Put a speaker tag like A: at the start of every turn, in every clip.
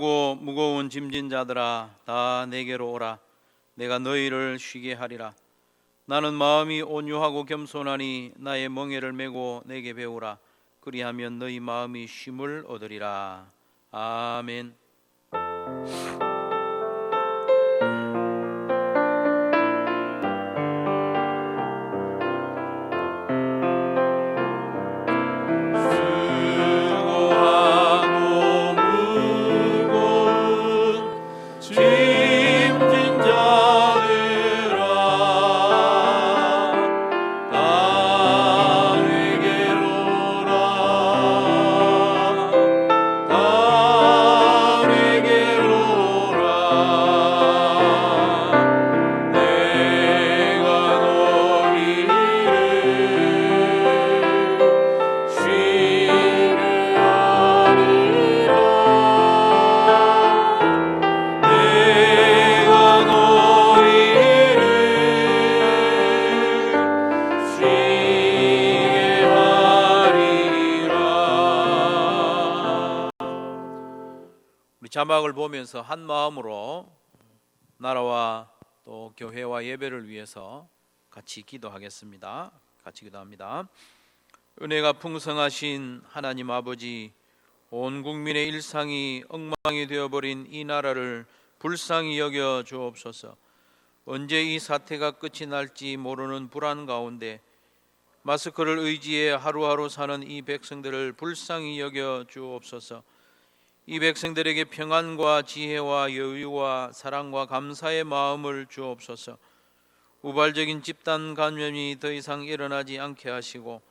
A: 피곤하고 무거운 짐진 자들아 다 내게로 오라. 내가 너희를 쉬게 하리라. 나는 마음이 온유하고 겸손하니 나의 멍에를 메고 내게 배우라. 그리하면 너희 마음이 쉼을 얻으리라. 아멘. 자막을 보면서 한 마음으로 나라와 또 교회와 예배를 위해서 같이 기도하겠습니다. 같이 기도합니다. 은혜가 풍성하신 하나님 아버지, 온 국민의 일상이 엉망이 되어버린 이 나라를 불쌍히 여겨 주옵소서. 언제 이 사태가 끝이 날지 모르는 불안 가운데 마스크를 의지해 하루하루 사는 이 백성들을 불쌍히 여겨 주옵소서. 이 백성들에게 평안과 지혜와 여유와 사랑과 감사의 마음을 주옵소서. 우발적인 집단 감염이 더 이상 일어나지 않게 하시고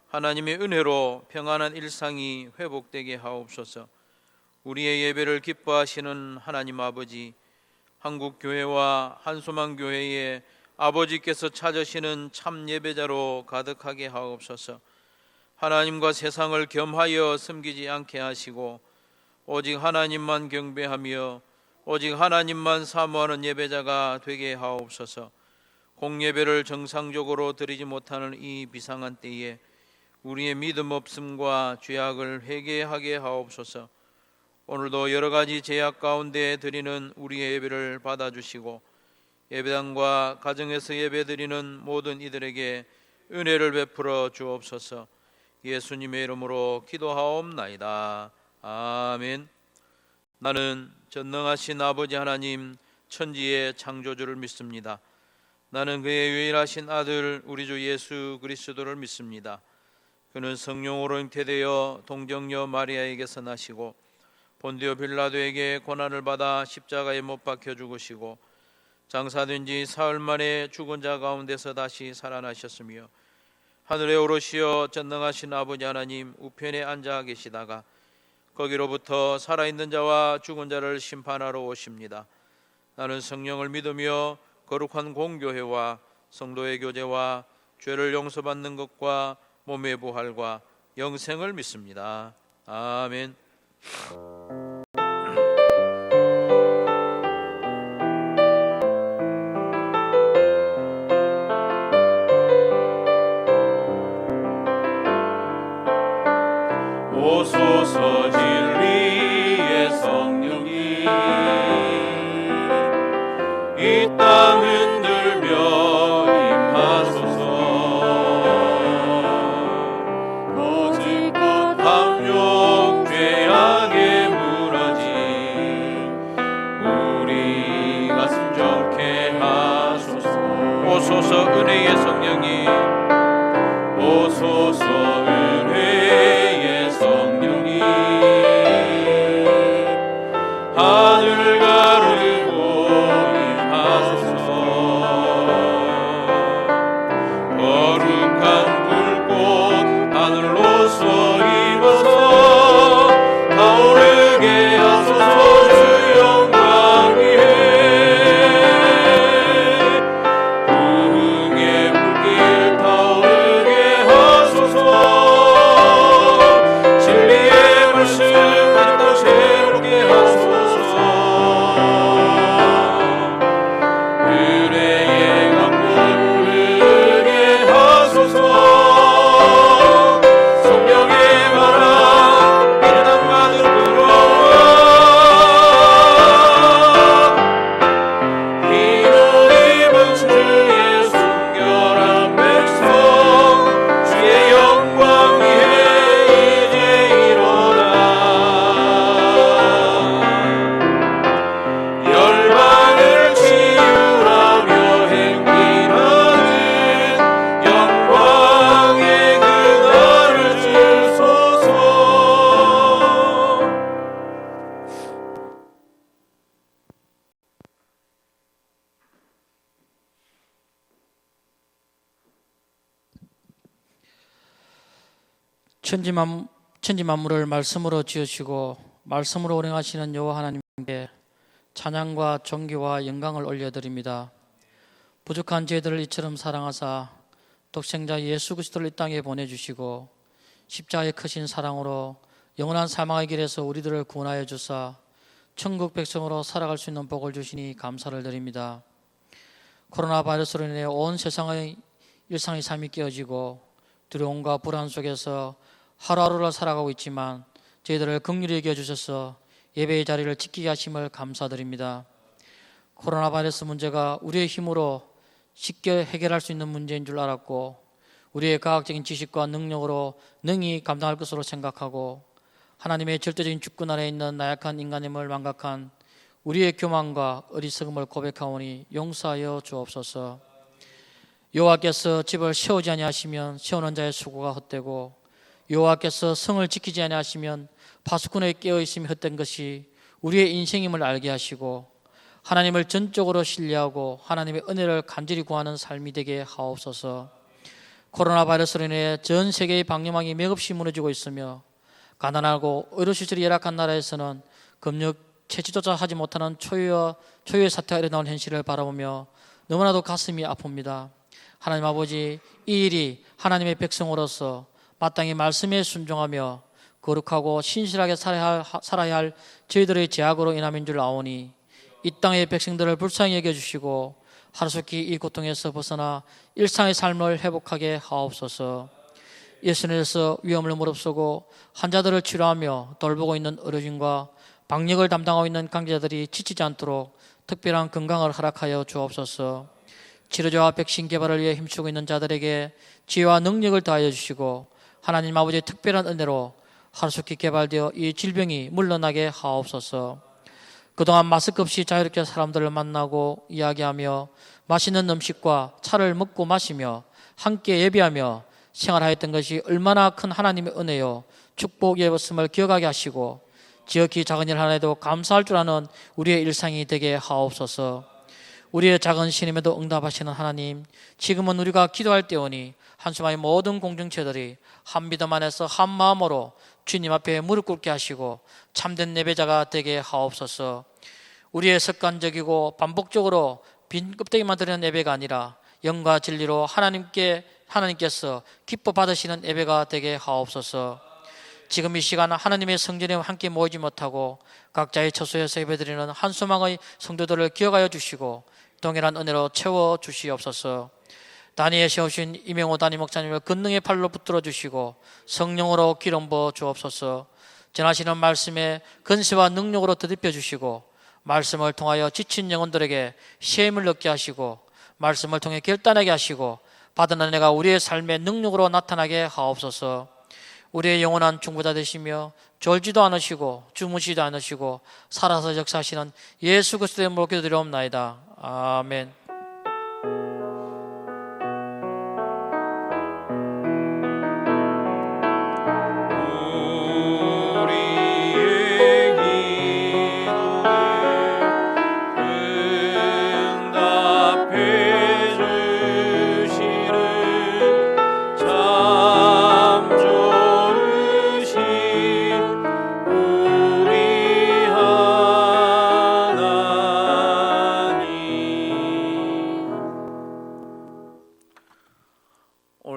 A: 하나님의 은혜로 평안한 일상이 회복되게 하옵소서. 우리의 예배를 기뻐하시는 하나님 아버지, 한국교회와 한소망교회에 아버지께서 찾으시는 참 예배자로 가득하게 하옵소서. 하나님과 세상을 겸하여 섬기지 않게 하시고 오직 하나님만 경배하며 오직 하나님만 사모하는 예배자가 되게 하옵소서. 공예배를 정상적으로 드리지 못하는 이 비상한 때에 우리의 믿음 없음과 죄악을 회개하게 하옵소서. 오늘도 여러 가지 제약 가운데 드리는 우리의 예배를 받아주시고 예배당과 가정에서 예배드리는 모든 이들에게 은혜를 베풀어 주옵소서. 예수님의 이름으로 기도하옵나이다. 아멘. 나는 전능하신 아버지 하나님 천지의 창조주를 믿습니다. 나는 그의 유일하신 아들 우리 주 예수 그리스도를 믿습니다. 그는 성령으로 잉태되어 동정녀 마리아에게서 나시고 본디오 빌라도에게 고난을 받아 십자가에 못 박혀 죽으시고 장사된 지 사흘 만에 죽은 자 가운데서 다시 살아나셨으며 하늘에 오르시어 전능하신 아버지 하나님 우편에 앉아 계시다가 거기로부터 살아있는 자와 죽은 자를 심판하러 오십니다. 나는 성령을 믿으며 거룩한 공교회와 성도의 교제와 죄를 용서받는 것과 몸의 부활과 영생을 믿습니다. 아멘.
B: 오소서 진리의 성령이 이 땅 흔들며 임하소서. 거짓과 탐욕 죄악에 무너진 우리 가슴 정케 하소서.
A: 오소서 은혜의 성령이
B: 오소서 은혜의 성령이 하늘 가르고 임하소서. 거룩한 불꽃 하늘로서 입어서 타오르게 하소서. 주 영광 위에 부흥의 불길 타오르게 하소서. 진리의 말씀 아직도 새롭게 하소서.
C: 천지 만물을 말씀으로 지으시고 말씀으로 운행하시는 여호와 하나님께 찬양과 존귀와 영광을 올려드립니다. 부족한 저희들을 이처럼 사랑하사 독생자 예수 그리스도를 이 땅에 보내주시고 십자가의 크신 사랑으로 영원한 사망의 길에서 우리들을 구원하여 주사 천국 백성으로 살아갈 수 있는 복을 주시니 감사를 드립니다. 코로나 바이러스로 인해 온 세상의 일상의 삶이 깨어지고 두려움과 불안 속에서 하루하루를 살아가고 있지만 저희들을 긍휼히 여겨주셔서 예배의 자리를 지키게 하심을 감사드립니다. 코로나 바이러스 문제가 우리의 힘으로 쉽게 해결할 수 있는 문제인 줄 알았고 우리의 과학적인 지식과 능력으로 능히 감당할 것으로 생각하고 하나님의 절대적인 주권 아래 있는 나약한 인간임을 망각한 우리의 교만과 어리석음을 고백하오니 용서하여 주옵소서. 여호와께서 집을 세우지 아니하시면 세우는 자의 수고가 헛되고 여호와께서 성을 지키지 아니하시면 파수꾼의 깨어있음이 헛된 것이 우리의 인생임을 알게 하시고 하나님을 전적으로 신뢰하고 하나님의 은혜를 간절히 구하는 삶이 되게 하옵소서. 코로나 바이러스로 인해 전 세계의 방역망이 맥없이 무너지고 있으며 가난하고 의료시설이 열악한 나라에서는 검역 채취조차 하지 못하는 초유의 사태가 일어나는 현실을 바라보며 너무나도 가슴이 아픕니다. 하나님 아버지, 이 일이 하나님의 백성으로서 마땅히 말씀에 순종하며 거룩하고 신실하게 살아야 할 저희들의 제약으로 인함인 줄 아오니 이 땅의 백성들을 불쌍히 여겨주시고 하루속히 이 고통에서 벗어나 일상의 삶을 회복하게 하옵소서. 예수님께서 위험을 무릅쓰고 환자들을 치료하며 돌보고 있는 의료진과 방역을 담당하고 있는 관계자들이 지치지 않도록 특별한 건강을 허락하여 주옵소서. 치료제와 백신 개발을 위해 힘쓰고 있는 자들에게 지혜와 능력을 더하여 주시고 하나님 아버지의 특별한 은혜로 하루속히 개발되어 이 질병이 물러나게 하옵소서. 그동안 마스크 없이 자유롭게 사람들을 만나고 이야기하며 맛있는 음식과 차를 먹고 마시며 함께 예배하며 생활하였던 것이 얼마나 큰 하나님의 은혜요 축복이었음을 기억하게 하시고 지극히 작은 일 하나에도 감사할 줄 아는 우리의 일상이 되게 하옵소서. 우리의 작은 신임에도 응답하시는 하나님, 지금은 우리가 기도할 때오니 한수마의 모든 공동체들이 한 믿음 안에서 한 마음으로 주님 앞에 무릎 꿇게 하시고 참된 예배자가 되게 하옵소서. 우리의 습관적이고 반복적으로 빈 껍데기만 드리는 예배가 아니라 영과 진리로 하나님께서 기뻐 받으시는 예배가 되게 하옵소서. 지금 이 시간 하나님의 성전에 함께 모이지 못하고 각자의 처소에서 예배드리는 한수망의 성도들을 기억하여 주시고 동일한 은혜로 채워 주시옵소서. 단위에 세우신 이명호 단임 목사님을 권능의 팔로 붙들어 주시고 성령으로 기름 부어 주옵소서. 전하시는 말씀에 근세와 능력으로 더듬혀 주시고 말씀을 통하여 지친 영혼들에게 쉼을 얻게 하시고 말씀을 통해 결단하게 하시고 받은 은혜가 우리의 삶의 능력으로 나타나게 하옵소서. 우리의 영원한 중보자 되시며 졸지도 않으시고 주무시지도 않으시고 살아서 역사하시는 예수 그리스도의 이름으로 기도드리옵나이다. 아멘.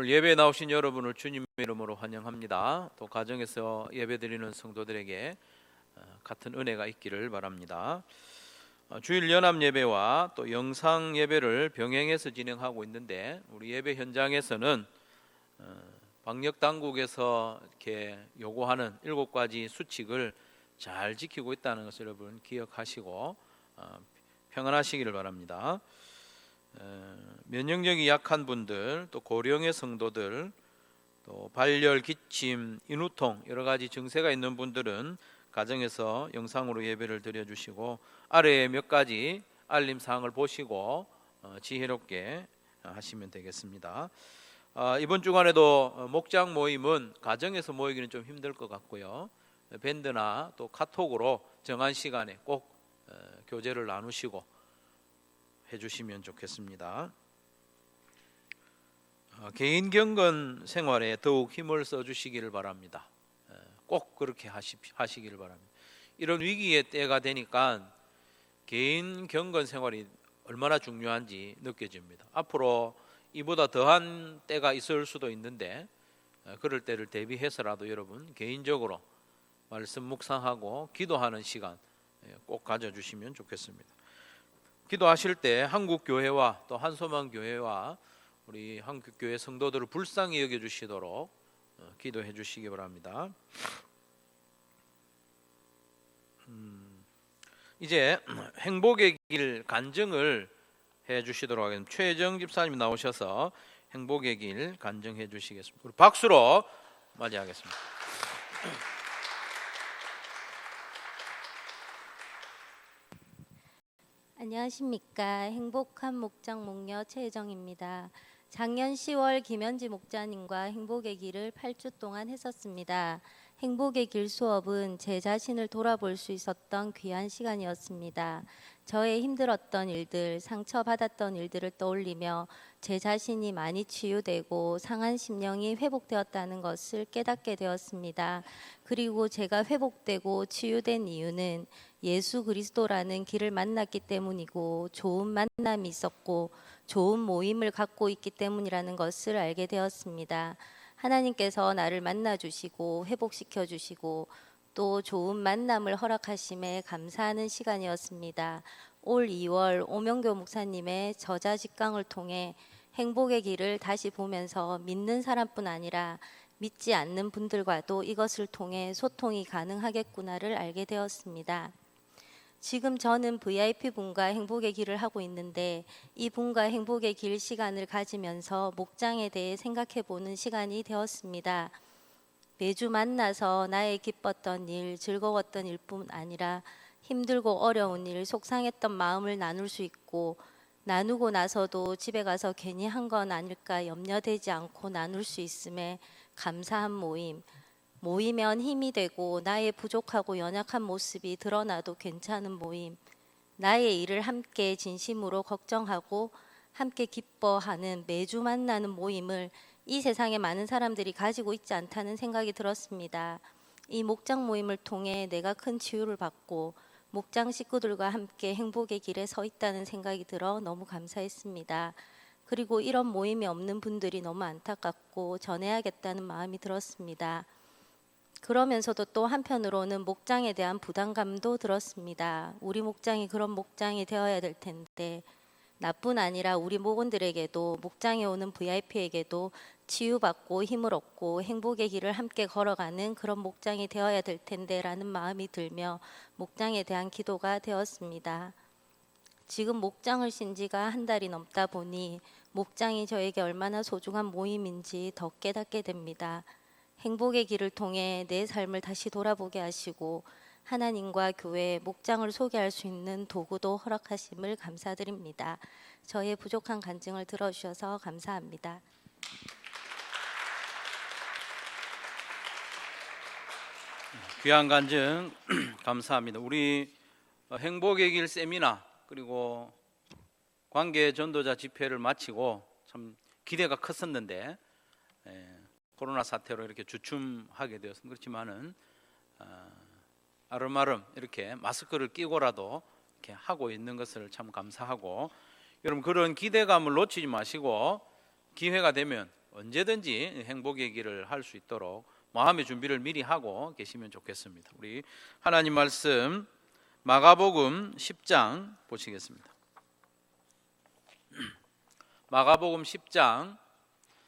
A: 예배에 나오신 여러분을 주님의 이름으로 환영합니다. 또 가정에서 예배드리는 성도들에게 같은 은혜가 있기를 바랍니다. 주일 연합 예배와 또 영상 예배를 병행해서 진행하고 있는데 우리 예배 현장에서는 방역 당국에서 이렇게 요구하는 7가지 수칙을 잘 지키고 있다는 것을 여러분 기억하시고 평안하시기를 바랍니다. 면역력이 약한 분들, 또 고령의 성도들, 또 발열, 기침, 인후통 여러 가지 증세가 있는 분들은 가정에서 영상으로 예배를 드려주시고 아래에 몇 가지 알림 사항을 보시고 지혜롭게 하시면 되겠습니다. 이번 주간에도 목장 모임은 가정에서 모이기는 좀 힘들 것 같고요. 밴드나 또 카톡으로 정한 시간에 꼭 교제를 나누시고 해주시면 좋겠습니다. 개인 경건 생활에 더욱 힘을 써주시기를 바랍니다. 꼭 그렇게 하시기를 바랍니다. 이런 위기의 때가 되니까 개인 경건 생활이 얼마나 중요한지 느껴집니다. 앞으로 이보다 더한 때가 있을 수도 있는데 그럴 때를 대비해서라도 여러분 개인적으로 말씀 묵상하고 기도하는 시간 꼭 가져주시면 좋겠습니다. 기도하실 때 한국교회와 또 한소망교회와 우리 한국교회 성도들을 불쌍히 여겨주시도록 기도해 주시기 바랍니다. 이제 행복의 길 간증을 해 주시도록 하겠습니다. 최정 집사님이 나오셔서 행복의 길 간증해 주시겠습니다. 우리 박수로 맞이하겠습니다.
D: 안녕하십니까. 행복한 목장 목녀 최혜정입니다. 작년 10월 김현지 목자님과 행복의 길을 8주 동안 했었습니다. 행복의 길 수업은 제 자신을 돌아볼 수 있었던 귀한 시간이었습니다. 저의 힘들었던 일들, 상처받았던 일들을 떠올리며 제 자신이 많이 치유되고 상한 심령이 회복되었다는 것을 깨닫게 되었습니다. 그리고 제가 회복되고 치유된 이유는 예수 그리스도라는 길을 만났기 때문이고 좋은 만남이 있었고 좋은 모임을 갖고 있기 때문이라는 것을 알게 되었습니다. 하나님께서 나를 만나주시고 회복시켜주시고 또 좋은 만남을 허락하심에 감사하는 시간이었습니다. 올 2월 오명교 목사님의 저자 직강을 통해 행복의 길을 다시 보면서 믿는 사람뿐 아니라 믿지 않는 분들과도 이것을 통해 소통이 가능하겠구나를 알게 되었습니다. 지금 저는 VIP 분과 행복의 길을 하고 있는데 이 분과 행복의 길 시간을 가지면서 목장에 대해 생각해 보는 시간이 되었습니다. 매주 만나서 나의 기뻤던 일, 즐거웠던 일뿐 아니라 힘들고 어려운 일, 속상했던 마음을 나눌 수 있고 나누고 나서도 집에 가서 괜히 한 건 아닐까 염려되지 않고 나눌 수 있음에 감사한 모임. 모이면 힘이 되고 나의 부족하고 연약한 모습이 드러나도 괜찮은 모임. 나의 일을 함께 진심으로 걱정하고 함께 기뻐하는 매주 만나는 모임을 이 세상에 많은 사람들이 가지고 있지 않다는 생각이 들었습니다. 이 목장 모임을 통해 내가 큰 치유를 받고 목장 식구들과 함께 행복의 길에 서 있다는 생각이 들어 너무 감사했습니다. 그리고 이런 모임이 없는 분들이 너무 안타깝고 전해야겠다는 마음이 들었습니다. 그러면서도 또 한편으로는 목장에 대한 부담감도 들었습니다. 우리 목장이 그런 목장이 되어야 될 텐데 나뿐 아니라 우리 목원들에게도 목장에 오는 VIP에게도 치유받고 힘을 얻고 행복의 길을 함께 걸어가는 그런 목장이 되어야 될 텐데 라는 마음이 들며 목장에 대한 기도가 되었습니다. 지금 목장을 쉰 지가 한 달이 넘다 보니 목장이 저에게 얼마나 소중한 모임인지 더 깨닫게 됩니다. 행복의 길을 통해 내 삶을 다시 돌아보게 하시고 하나님과 교회, 목장을 소개할 수 있는 도구도 허락하심을 감사드립니다. 저의 부족한 간증을 들어주셔서 감사합니다.
A: 귀한 간증 감사합니다. 우리 행복의 길 세미나 그리고 관계 전도자 집회를 마치고 참 기대가 컸었는데 코로나 사태로 이렇게 주춤하게 되었습니다. 그렇지만은 아름아름 이렇게 마스크를 끼고라도 이렇게 하고 있는 것을 참 감사하고 여러분 그런 기대감을 놓치지 마시고 기회가 되면 언제든지 행복의 길을 할 수 있도록 마음의 준비를 미리 하고 계시면 좋겠습니다. 우리 하나님 말씀 마가복음 10장 보시겠습니다. 마가복음 10장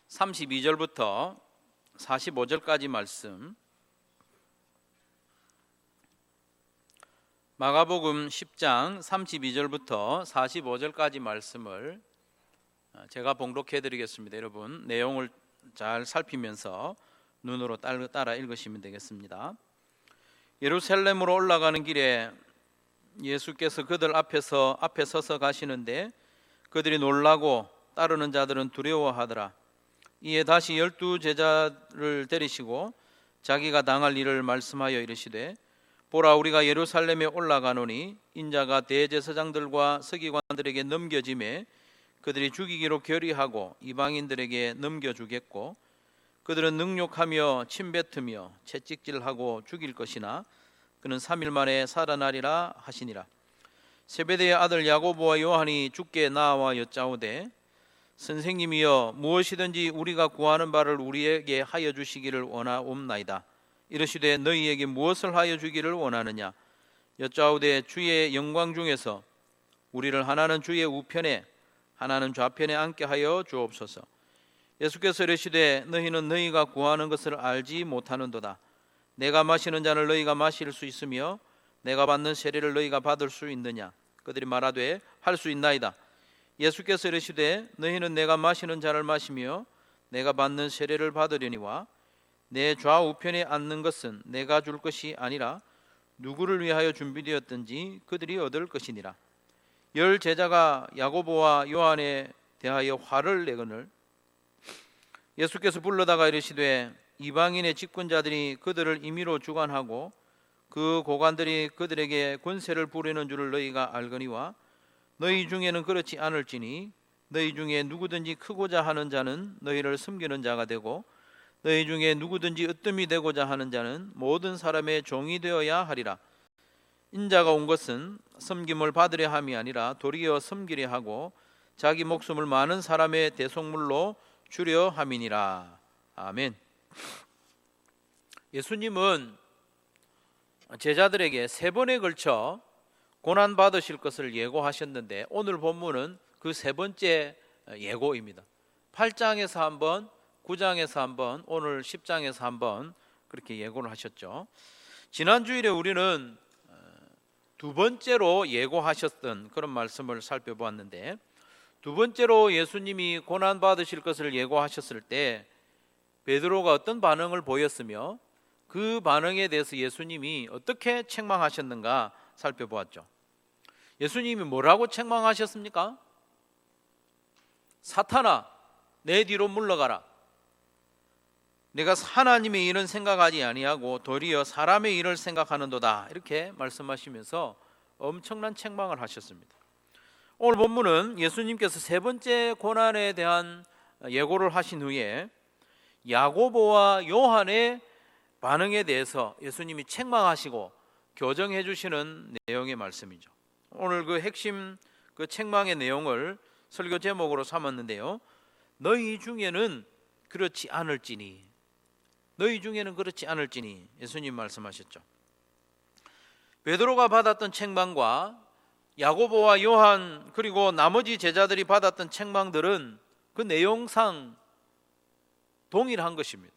A: 32절부터 45절까지 말씀. 마가복음 10장 32절부터 45절까지 말씀을 제가 봉독해 드리겠습니다. 여러분 내용을 잘 살피면서 눈으로 따라 읽으시면 되겠습니다. 예루살렘으로 올라가는 길에 예수께서 그들 앞에 서서 가시는데 그들이 놀라고 따르는 자들은 두려워하더라. 이에 다시 12 제자를 데리시고 자기가 당할 일을 말씀하여 이르시되 보라 우리가 예루살렘에 올라가노니 인자가 대제사장들과 서기관들에게 넘겨짐에 그들이 죽이기로 결의하고 이방인들에게 넘겨주겠고 그들은 능욕하며 침뱉으며 채찍질하고 죽일 것이나 그는 3일 만에 살아나리라 하시니라. 세베대의 아들 야고보와 요한이 주께 나와 여짜오되 선생님이여 무엇이든지 우리가 구하는 바를 우리에게 하여 주시기를 원하옵나이다. 이르시되 너희에게 무엇을 하여 주기를 원하느냐. 여짜오되 주의 영광 중에서 우리를 하나는 주의 우편에 하나는 좌편에 앉게 하여 주옵소서. 예수께서 이르시되 너희는 너희가 구하는 것을 알지 못하는도다. 내가 마시는 잔을 너희가 마실 수 있으며 내가 받는 세례를 너희가 받을 수 있느냐. 그들이 말하되 할 수 있나이다. 예수께서 이르시되 너희는 내가 마시는 잔을 마시며 내가 받는 세례를 받으려니와 내 좌우편에 앉는 것은 내가 줄 것이 아니라 누구를 위하여 준비되었든지 그들이 얻을 것이니라. 10 제자가 야고보와 요한에 대하여 화를 내거늘 예수께서 불러다가 이르시되 이방인의 집권자들이 그들을 임의로 주관하고 그 고관들이 그들에게 권세를 부리는 줄을 너희가 알거니와 너희 중에는 그렇지 않을지니 너희 중에 누구든지 크고자 하는 자는 너희를 섬기는 자가 되고 너희 중에 누구든지 으뜸이 되고자 하는 자는 모든 사람의 종이 되어야 하리라. 인자가 온 것은 섬김을 받으려 함이 아니라 도리어 섬기려 하고 자기 목숨을 많은 사람의 대속물로 주려 함이니라. 아멘. 예수님은 제자들에게 3번에 걸쳐 고난 받으실 것을 예고하셨는데 오늘 본문은 그 3번째 예고입니다. 8장에서 한 번, 9장에서 한 번, 오늘 10장에서 한 번 그렇게 예고를 하셨죠. 지난 주일에 우리는 2번째로 예고하셨던 그런 말씀을 살펴보았는데 2번째로 예수님이 고난 받으실 것을 예고하셨을 때 베드로가 어떤 반응을 보였으며 그 반응에 대해서 예수님이 어떻게 책망하셨는가 살펴보았죠. 예수님이 뭐라고 책망하셨습니까? 사탄아, 내 뒤로 물러가라. 내가 하나님의 일은 생각하지 아니하고 도리어 사람의 일을 생각하는도다. 이렇게 말씀하시면서 엄청난 책망을 하셨습니다. 오늘 본문은 예수님께서 3번째 고난에 대한 예고를 하신 후에 야고보와 요한의 반응에 대해서 예수님이 책망하시고 교정해 주시는 내용의 말씀이죠. 오늘 그 핵심 그 책망의 내용을 설교 제목으로 삼았는데요. 너희 중에는 그렇지 않을지니, 너희 중에는 그렇지 않을지니 예수님 말씀하셨죠. 베드로가 받았던 책망과 야고보와 요한 그리고 나머지 제자들이 받았던 책망들은 그 내용상 동일한 것입니다.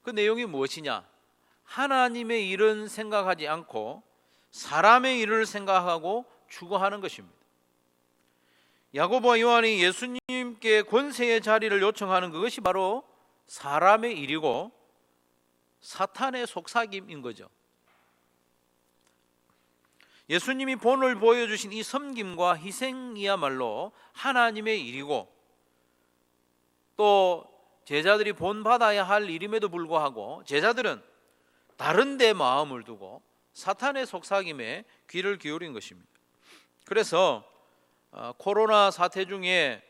A: 그 내용이 무엇이냐? 하나님의 일은 생각하지 않고 사람의 일을 생각하고 추구하는 것입니다. 야고보와 요한이 예수님께 권세의 자리를 요청하는 그것이 바로 사람의 일이고 사탄의 속삭임인 거죠. 예수님이 본을 보여주신 이 섬김과 희생이야말로 하나님의 일이고 또 제자들이 본받아야 할 일임에도 불구하고 제자들은 다른 데 마음을 두고 사탄의 속삭임에 귀를 기울인 것입니다. 그래서 코로나 사태 중에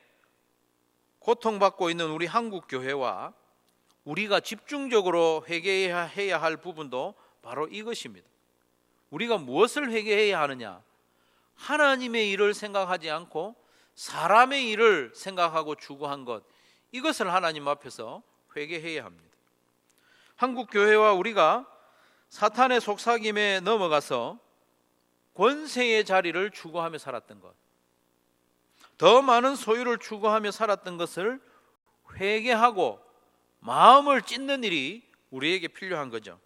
A: 고통받고 있는 우리 한국 교회와 우리가 집중적으로 회개해야 할 부분도 바로 이것입니다. 우리가 무엇을 회개해야 하느냐? 하나님의 일을 생각하지 않고 사람의 일을 생각하고 추구한 것, 이것을 하나님 앞에서 회개해야 합니다. 한국 교회와 우리가 사탄의 속삭임에 넘어가서 권세의 자리를 추구하며 살았던 것, 더 많은 소유를 추구하며 살았던 것을 회개하고 마음을 찢는 일이 우리에게 필요한 거죠.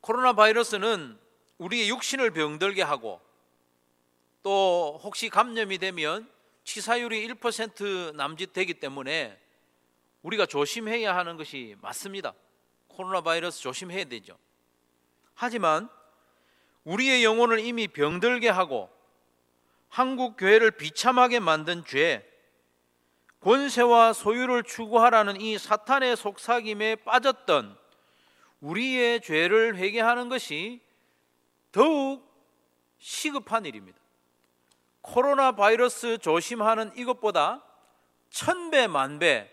A: 코로나 바이러스는 우리의 육신을 병들게 하고 또 혹시 감염이 되면 치사율이 1% 남짓 되기 때문에 우리가 조심해야 하는 것이 맞습니다. 코로나 바이러스 조심해야 되죠. 하지만 우리의 영혼을 이미 병들게 하고 한국 교회를 비참하게 만든 죄, 권세와 소유를 추구하라는 이 사탄의 속삭임에 빠졌던 우리의 죄를 회개하는 것이 더욱 시급한 일입니다. 코로나 바이러스 조심하는 이것보다 1000배 만배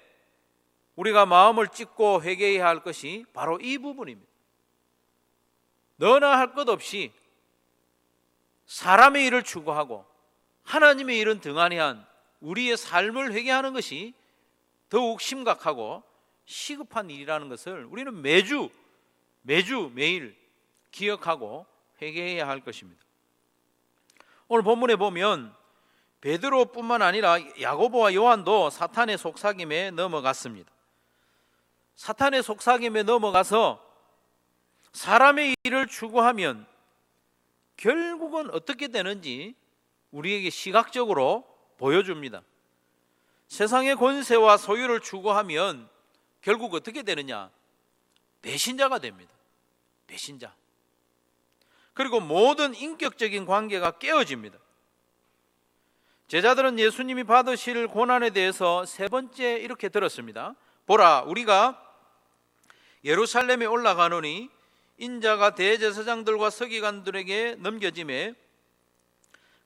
A: 우리가 마음을 찢고 회개해야 할 것이 바로 이 부분입니다. 너나 할 것 없이 사람의 일을 추구하고 하나님의 일은 등한히 한 우리의 삶을 회개하는 것이 더욱 심각하고 시급한 일이라는 것을 우리는 매일 기억하고 회개해야 할 것입니다. 오늘 본문에 보면 베드로뿐만 아니라 야고보와 요한도 사탄의 속삭임에 넘어갔습니다. 사탄의 속삭임에 넘어가서 사람의 일을 추구하면 결국은 어떻게 되는지 우리에게 시각적으로 보여줍니다. 세상의 권세와 소유를 추구하면 결국 어떻게 되느냐? 배신자가 됩니다. 배신자. 그리고 모든 인격적인 관계가 깨어집니다. 제자들은 예수님이 받으실 고난에 대해서 세 번째 이렇게 들었습니다. 보라, 우리가 예루살렘에 올라가노니 인자가 대제사장들과 서기관들에게 넘겨짐에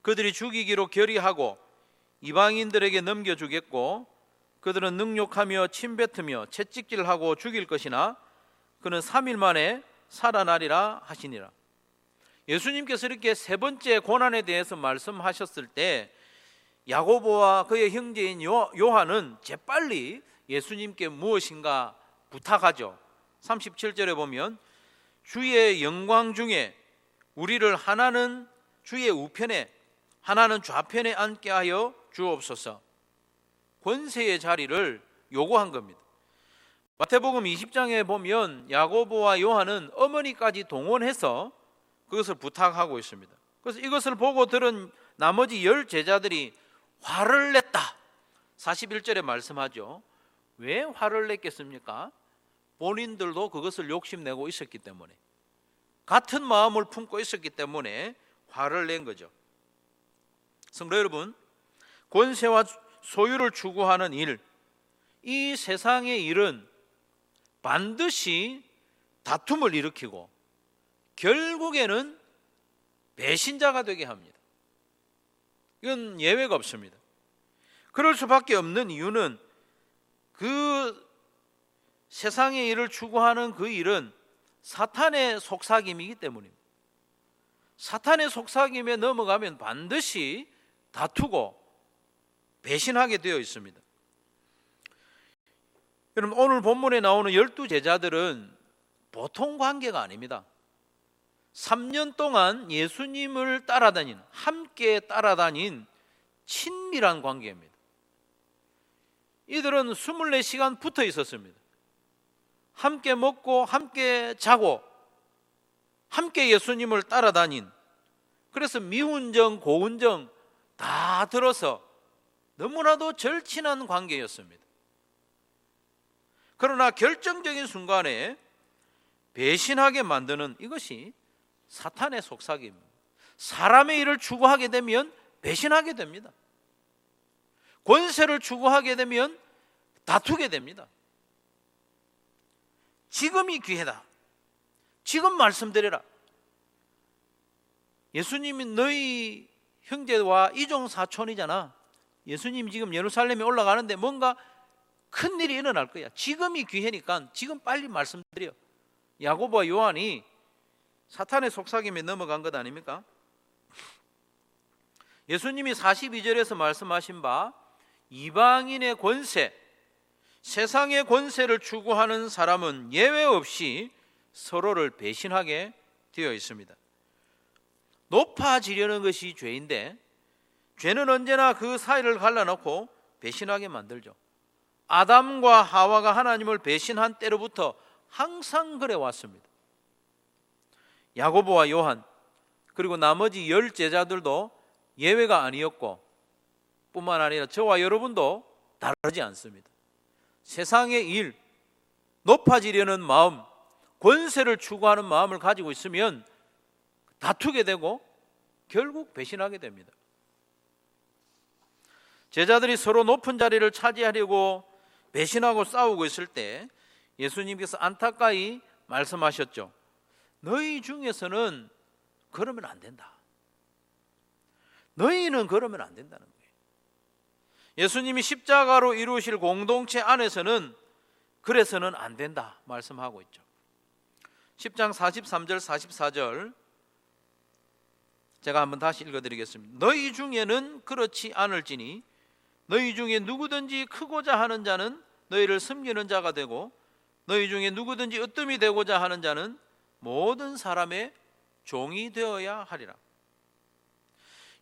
A: 그들이 죽이기로 결의하고 이방인들에게 넘겨주겠고 그들은 능욕하며 침뱉으며 채찍질하고 죽일 것이나 그는 3일 만에 살아나리라 하시니라. 예수님께서 이렇게 세 번째 고난에 대해서 말씀하셨을 때 야고보와 그의 형제인 요한은 재빨리 예수님께 무엇인가 부탁하죠. 37절에 보면 주의 영광 중에 우리를 하나는 주의 우편에 하나는 좌편에 앉게 하여 주옵소서. 권세의 자리를 요구한 겁니다. 마태복음 20장에 보면 야고보와 요한은 어머니까지 동원해서 그것을 부탁하고 있습니다. 그래서 이것을 보고 들은 나머지 10 제자들이 화를 냈다. 41절에 말씀하죠. 왜 화를 냈겠습니까? 본인들도 그것을 욕심내고 있었기 때문에, 같은 마음을 품고 있었기 때문에 화를 낸 거죠. 성도 여러분, 권세와 소유를 추구하는 일, 이 세상의 일은 반드시 다툼을 일으키고 결국에는 배신자가 되게 합니다. 이건 예외가 없습니다. 그럴 수밖에 없는 이유는 그 세상의 일을 추구하는 그 일은 사탄의 속삭임이기 때문입니다. 사탄의 속삭임에 넘어가면 반드시 다투고 배신하게 되어 있습니다. 여러분, 오늘 본문에 나오는 12 제자들은 보통 관계가 아닙니다. 3년 동안 예수님을 따라다닌, 함께 따라다닌 친밀한 관계입니다. 이들은 24시간 붙어 있었습니다. 함께 먹고 함께 자고 함께 예수님을 따라다닌, 그래서 미운정 고운정 다 들어서 너무나도 절친한 관계였습니다. 그러나 결정적인 순간에 배신하게 만드는 이것이 사탄의 속삭임입니다. 사람의 일을 추구하게 되면 배신하게 됩니다. 권세를 추구하게 되면 다투게 됩니다. 지금이 기회다. 지금 말씀드려라. 예수님이 너희 형제와 이종 사촌이잖아. 예수님이 지금 예루살렘에 올라가는데 뭔가 큰 일이 일어날 거야. 지금이 기회니까 지금 빨리 말씀드려. 야고보와 요한이 사탄의 속삭임에 넘어간 것 아닙니까? 예수님이 42절에서 말씀하신 바 이방인의 권세, 세상의 권세를 추구하는 사람은 예외 없이 서로를 배신하게 되어 있습니다. 높아지려는 것이 죄인데 죄는 언제나 그 사이를 갈라놓고 배신하게 만들죠. 아담과 하와가 하나님을 배신한 때로부터 항상 그래 왔습니다. 야고보와 요한 그리고 나머지 10 제자들도 예외가 아니었고 뿐만 아니라 저와 여러분도 다르지 않습니다. 세상의 일, 높아지려는 마음, 권세를 추구하는 마음을 가지고 있으면 다투게 되고 결국 배신하게 됩니다. 제자들이 서로 높은 자리를 차지하려고 배신하고 싸우고 있을 때 예수님께서 안타까이 말씀하셨죠. 너희 중에서는 그러면 안 된다. 너희는 그러면 안 된다는 거예요. 예수님이 십자가로 이루실 공동체 안에서는 그래서는 안 된다 말씀하고 있죠. 10장 43절 44절 제가 한번 다시 읽어드리겠습니다. 너희 중에는 그렇지 않을지니 너희 중에 누구든지 크고자 하는 자는 너희를 섬기는 자가 되고 너희 중에 누구든지 으뜸이 되고자 하는 자는 모든 사람의 종이 되어야 하리라.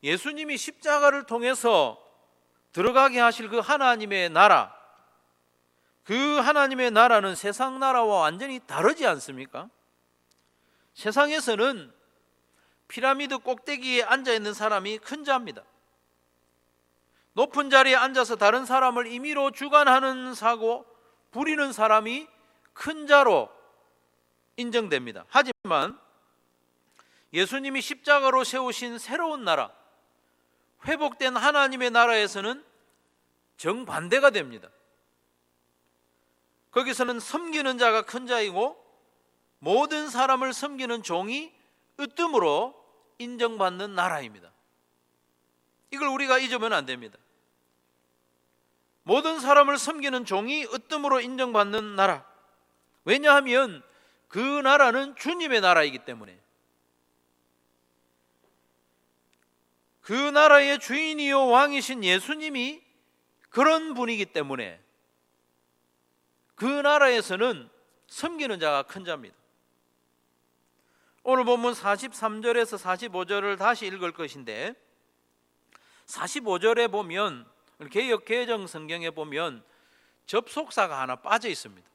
A: 예수님이 십자가를 통해서 들어가게 하실 그 하나님의 나라, 그 하나님의 나라는 세상 나라와 완전히 다르지 않습니까? 세상에서는 피라미드 꼭대기에 앉아있는 사람이 큰 자입니다. 높은 자리에 앉아서 다른 사람을 임의로 주관하는 사고 부리는 사람이 큰 자로 인정됩니다. 하지만 예수님이 십자가로 세우신 새로운 나라, 회복된 하나님의 나라에서는 정반대가 됩니다. 거기서는 섬기는 자가 큰 자이고 모든 사람을 섬기는 종이 으뜸으로 인정받는 나라입니다. 이걸 우리가 잊으면 안 됩니다. 모든 사람을 섬기는 종이 으뜸으로 인정받는 나라. 왜냐하면 그 나라는 주님의 나라이기 때문에, 그 나라의 주인이요 왕이신 예수님이 그런 분이기 때문에 그 나라에서는 섬기는 자가 큰 자입니다. 오늘 본문 43절에서 45절을 다시 읽을 것인데 45절에 보면 개역 개정 성경에 보면 접속사가 하나 빠져 있습니다.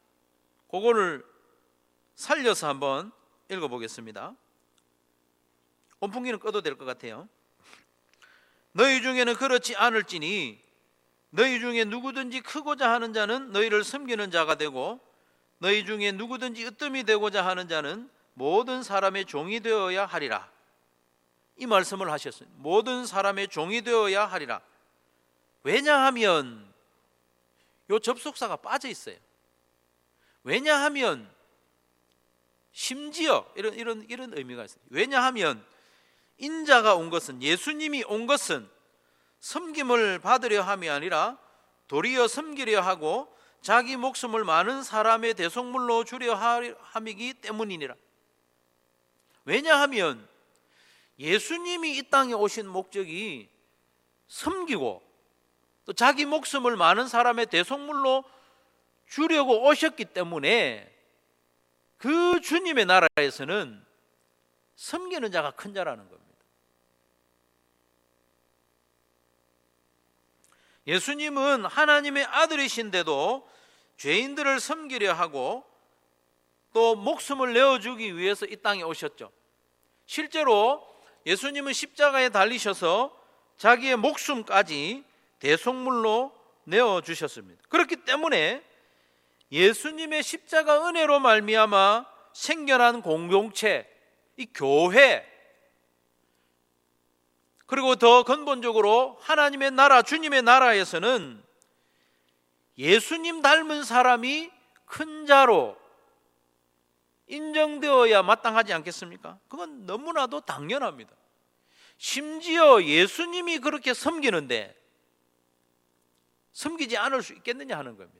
A: 그거를 살려서 한번 읽어보겠습니다. 온풍기는 꺼도 될 것 같아요. 너희 중에는 그렇지 않을지니 너희 중에 누구든지 크고자 하는 자는 너희를 섬기는 자가 되고 너희 중에 누구든지 으뜸이 되고자 하는 자는 모든 사람의 종이 되어야 하리라. 이 말씀을 하셨어요. 모든 사람의 종이 되어야 하리라. 왜냐하면 요 접속사가 빠져 있어요. 왜냐하면 심지어 이런 의미가 있어요. 왜냐하면 인자가 온 것은, 예수님이 온 것은 섬김을 받으려 함이 아니라 도리어 섬기려 하고 자기 목숨을 많은 사람의 대속물로 주려 함이기 때문이니라. 왜냐하면 예수님이 이 땅에 오신 목적이 섬기고 또 자기 목숨을 많은 사람의 대속물로 주려고 오셨기 때문에 그 주님의 나라에서는 섬기는 자가 큰 자라는 겁니다. 예수님은 하나님의 아들이신데도 죄인들을 섬기려 하고 또 목숨을 내어주기 위해서 이 땅에 오셨죠. 실제로 예수님은 십자가에 달리셔서 자기의 목숨까지 대속물로 내어주셨습니다. 그렇기 때문에 예수님의 십자가 은혜로 말미암아 생겨난 공동체, 이 교회, 그리고 더 근본적으로 하나님의 나라, 주님의 나라에서는 예수님 닮은 사람이 큰 자로 인정되어야 마땅하지 않겠습니까? 그건 너무나도 당연합니다. 심지어 예수님이 그렇게 섬기는데 섬기지 않을 수 있겠느냐 하는 겁니다.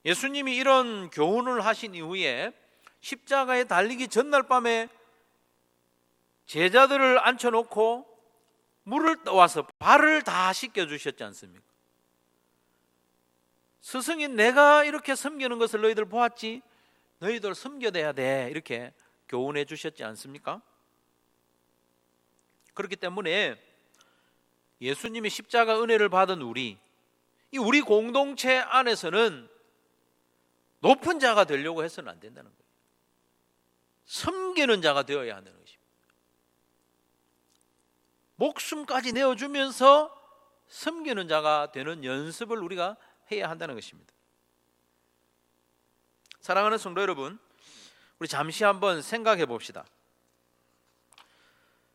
A: 예수님이 이런 교훈을 하신 이후에 십자가에 달리기 전날 밤에 제자들을 앉혀놓고 물을 떠와서 발을 다 씻겨주셨지 않습니까? 스승인 내가 이렇게 섬기는 것을 너희들 보았지? 너희들 섬겨야 돼, 이렇게 교훈해 주셨지 않습니까? 그렇기 때문에 예수님이 십자가 은혜를 받은 우리 공동체 안에서는 높은 자가 되려고 해서는 안 된다는 거예요. 섬기는 자가 되어야 하는 것입니다. 목숨까지 내어주면서 섬기는 자가 되는 연습을 우리가 해야 한다는 것입니다. 사랑하는 성도 여러분, 우리 잠시 한번 생각해 봅시다.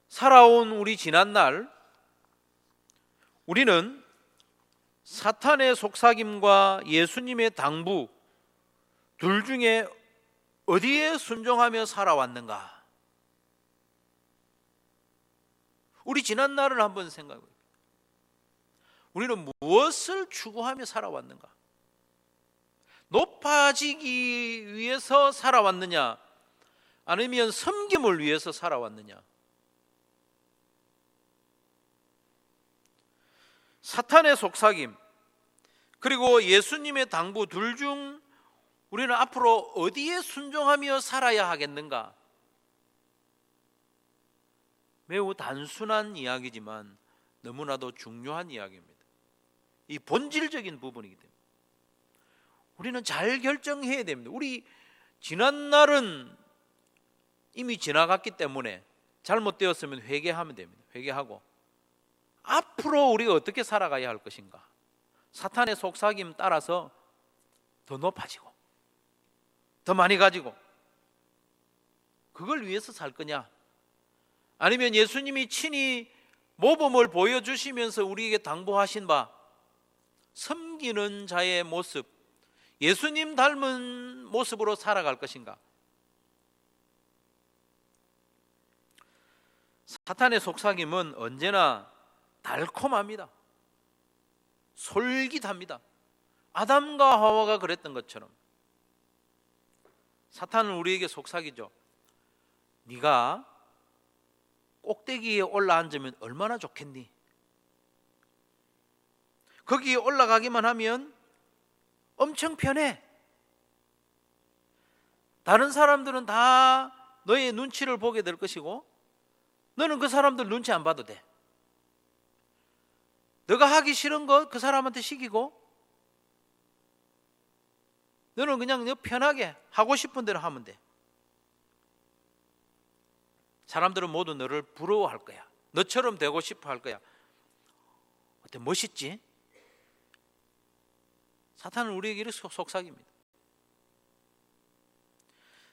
A: 살아온 우리 지난날 우리는 사탄의 속삭임과 예수님의 당부 둘 중에 어디에 순종하며 살아왔는가? 우리 지난 날을 한번 생각해 볼게요. 우리는 무엇을 추구하며 살아왔는가? 높아지기 위해서 살아왔느냐? 아니면 섬김을 위해서 살아왔느냐? 사탄의 속삭임 그리고 예수님의 당부 둘 중 우리는 앞으로 어디에 순종하며 살아야 하겠는가? 매우 단순한 이야기지만 너무나도 중요한 이야기입니다. 이 본질적인 부분이기 때문에 우리는 잘 결정해야 됩니다. 우리 지난 날은 이미 지나갔기 때문에 잘못되었으면 회개하면 됩니다. 회개하고 앞으로 우리가 어떻게 살아가야 할 것인가? 사탄의 속삭임 따라서 더 높아지고 더 많이 가지고 그걸 위해서 살 거냐? 아니면 예수님이 친히 모범을 보여주시면서 우리에게 당부하신 바 섬기는 자의 모습, 예수님 닮은 모습으로 살아갈 것인가? 사탄의 속삭임은 언제나 달콤합니다. 솔깃합니다. 아담과 하와가 그랬던 것처럼 사탄은 우리에게 속삭이죠. 네가 꼭대기에 올라앉으면 얼마나 좋겠니? 거기에 올라가기만 하면 엄청 편해. 다른 사람들은 다 너의 눈치를 보게 될 것이고 너는 그 사람들 눈치 안 봐도 돼. 너가 하기 싫은 거 그 사람한테 시키고 너는 그냥 너 편하게 하고 싶은 대로 하면 돼. 사람들은 모두 너를 부러워할 거야. 너처럼 되고 싶어 할 거야. 어때, 멋있지? 사탄은 우리에게 이렇게 속삭입니다.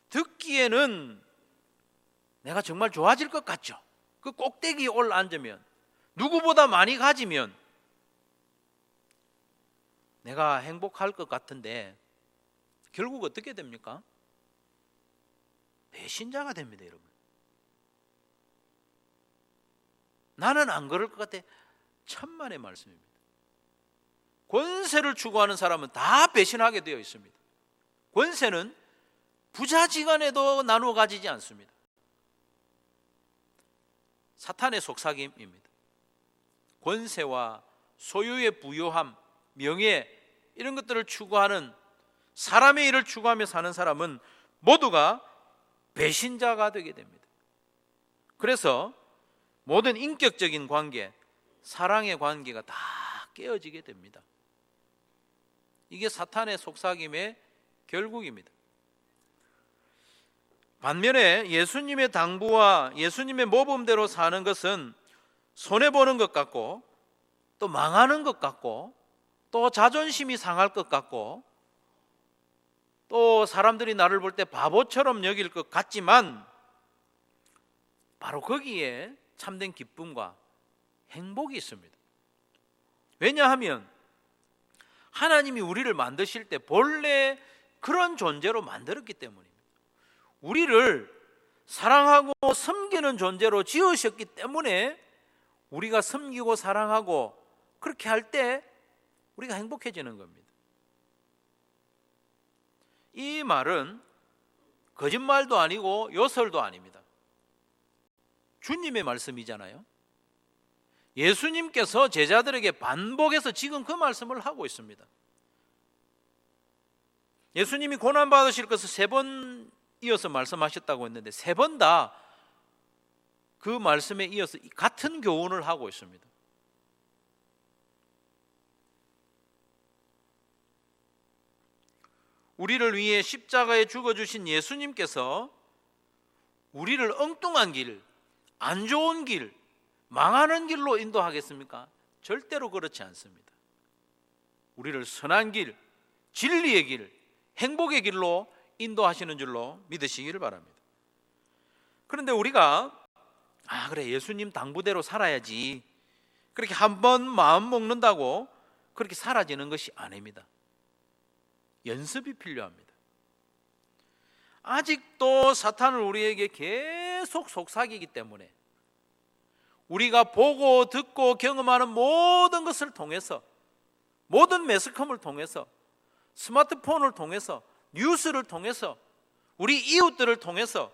A: 듣기에는 내가 정말 좋아질 것 같죠. 그 꼭대기에 올라앉으면 누구보다 많이 가지면 내가 행복할 것 같은데 결국 어떻게 됩니까? 배신자가 됩니다, 여러분. 나는 안 그럴 것 같아. 천만의 말씀입니다. 권세를 추구하는 사람은 다 배신하게 되어 있습니다. 권세는 부자지간에도 나누어 가지지 않습니다. 사탄의 속삭임입니다. 권세와 소유의 부요함, 명예 이런 것들을 추구하는 사람의 일을 추구하며 사는 사람은 모두가 배신자가 되게 됩니다. 그래서 모든 인격적인 관계, 사랑의 관계가 다 깨어지게 됩니다. 이게 사탄의 속삭임의 결국입니다. 반면에 예수님의 당부와 예수님의 모범대로 사는 것은 손해보는 것 같고 또 망하는 것 같고 또 자존심이 상할 것 같고 또 사람들이 나를 볼 때 바보처럼 여길 것 같지만 바로 거기에 참된 기쁨과 행복이 있습니다. 왜냐하면 하나님이 우리를 만드실 때 본래 그런 존재로 만들었기 때문입니다. 우리를 사랑하고 섬기는 존재로 지으셨기 때문에 우리가 섬기고 사랑하고 그렇게 할 때 우리가 행복해지는 겁니다. 이 말은 거짓말도 아니고 요설도 아닙니다. 주님의 말씀이잖아요. 예수님께서 제자들에게 반복해서 지금 그 말씀을 하고 있습니다. 예수님이 고난받으실 것을 3번 이어서 말씀하셨다고 했는데 3번 다 그 말씀에 이어서 같은 교훈을 하고 있습니다. 우리를 위해 십자가에 죽어주신 예수님께서 우리를 엉뚱한 길, 안 좋은 길, 망하는 길로 인도하겠습니까? 절대로 그렇지 않습니다. 우리를 선한 길, 진리의 길, 행복의 길로 인도하시는 줄로 믿으시기를 바랍니다. 그런데 우리가 그래 예수님 당부대로 살아야지 그렇게 한번 마음 먹는다고 그렇게 사라지는 것이 아닙니다. 연습이 필요합니다. 아직도 사탄은 우리에게 계속 속삭이기 때문에 우리가 보고 듣고 경험하는 모든 것을 통해서, 모든 매스컴을 통해서, 스마트폰을 통해서, 뉴스를 통해서, 우리 이웃들을 통해서